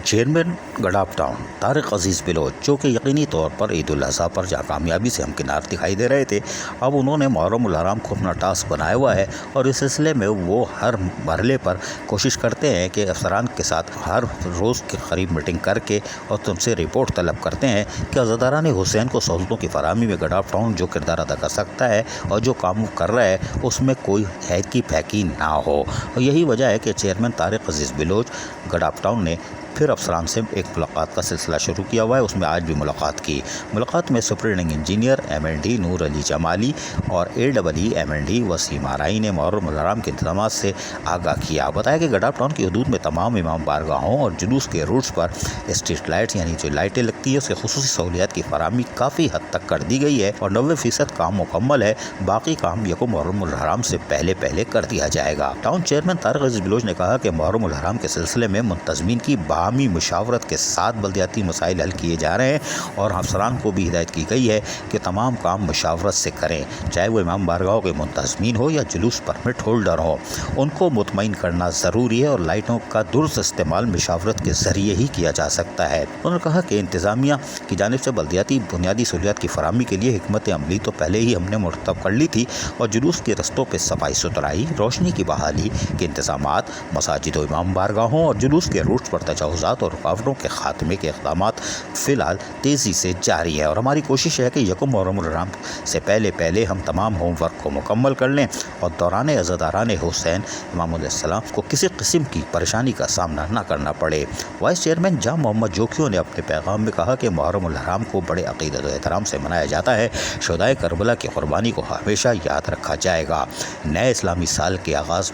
Chairman Gadap town Tariq عزیز بلوچ، جو کہ یقینی طور پر عید الاضحیٰ پر جہاں کامیابی سے ہمکنار دکھائی دے رہے تھے، اب انہوں نے محرم الحرام کو اپنا ٹاسک بنایا ہوا ہے اور اس سلسلے میں وہ ہر مرحلے پر کوشش کرتے ہیں کہ افسران کے ساتھ ہر روز کے قریب میٹنگ کر کے اور تم سے رپورٹ طلب کرتے ہیں کہ عزاداران حسین کو سہولتوں کی فراہمی میں گڈاپ ٹاؤن جو کردار ادا کر سکتا ہے اور جو کام کر رہا ہے اس میں کوئی ہیکی پھیکی نہ ہو، اور یہی وجہ ہے کہ چیئرمین طارق عزیز بلوچ گڈاپ ٹاؤن نے پھر افسران سے ایک ملاقات کا سلسلہ شروع کیا ہوا ہے۔ اس میں آج بھی ملاقات کی۔ ملاقات میں سپرنٹنڈنگ انجینئر M&D نور علی جمالی اور AEE M&D وسیم آرائی نے محرم الحرام کے انتظامات سے آگاہ کیا۔ بتایا کہ گڈاپ ٹاؤن کی حدود میں تمام امام بارگاہوں اور جلوس کے روٹس پر اسٹریٹ لائٹس یعنی جو لائٹیں لگتی ہیں اس کے خصوصی سہولیات کی فراہمی کافی حد تک کر دی گئی ہے اور 90% کام مکمل ہے۔ باقی کام یکم محرم الحرام سے پہلے کر دیا جائے گا۔ ٹاؤن چیئرمین طارق عزیز بلوچ نے کہا کہ محرم الحرام کے سلسلے میں منتظمین کی باہمی مشاورت کے ساتھ بلدیاتی مسائل حل کیے جا رہے ہیں اور افسران کو بھی ہدایت کی گئی ہے کہ تمام کام مشاورت سے کریں، چاہے وہ امام بارگاہوں کے منتظمین ہو یا جلوس پرمٹ ہولڈر ہو، ان کو مطمئن کرنا ضروری ہے اور لائٹوں کا درست استعمال مشاورت کے ذریعے ہی کیا جا سکتا ہے۔ انہوں نے کہا کہ انتظامیہ کی جانب سے بلدیاتی بنیادی سہولیات کی فراہمی کے لیے حکمت عملی تو پہلے ہی ہم نے مرتب کر لی تھی اور جلوس کے رستوں پہ صفائی ستھرائی، روشنی کی بحالی کے انتظامات، مساجد و امام بارگاہوں اور جلوس کے روٹس پر تجاوزات اور رکاوٹوں کے خاتمے کے اقدامات فی الحال تیزی سے جاری ہے اور ہماری کوشش ہے کہ یکم محرم الحرام سے پہلے ہم تمام ہوم ورک کو مکمل کر لیں اور دوران عزاداران حسین امام علیہ السلام کو کسی قسم کی پریشانی کا سامنا نہ کرنا پڑے۔ وائس چیئرمین جام محمد جوکیوں نے اپنے پیغام میں کہا کہ محرم الحرام کو بڑے عقیدت و احترام سے منایا جاتا ہے۔ شہدائے کربلا کی قربانی کو ہمیشہ یاد رکھا جائے گا۔ نئے اسلامی سال کے آغاز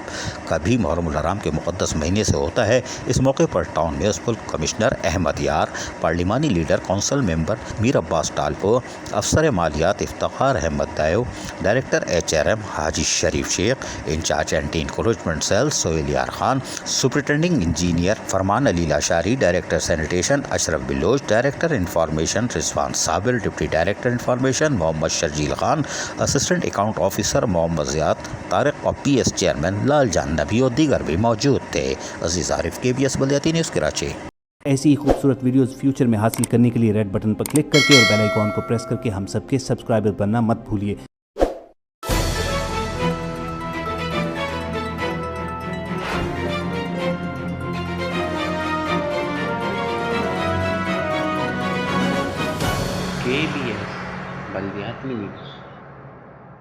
کا بھی محرم الحرام کے مقدس مہینے سے ہوتا ہے۔ اس موقع پر ٹاؤن میونسپل کمشنر احمد یار، پارلیمانی لیڈر کونسل ممبر میر عباس ٹالپو، افسر مالیات Iftikhar Ahmed Daiyo, director HRM Haji Sharif Sheikh, incharge anti encroachment cell Sohail Yar Khan, superintending engineer Farman Ali Lashari, director sanitation Ashraf Baloch, director information Rizwan Sabir, deputy director information Muhammad Sharjeel Khan, assistant account officer Muhammad Ziad Tariq اور PS چیئرمین لال جان نبی اور دیگر بھی موجود تھے۔ عزیز عارف، KBS بلدیاتی نیوز کراچی۔ ایسی ہی خوبصورت ویڈیوز فیوچر میں حاصل کرنے کے لیے ریڈ بٹن پر کلک کر کے اور بیل آئیکن کو پریس کر کے ہم سب کے سبسکرائبر بننا مت بھولیے۔ KBS بلدیات news.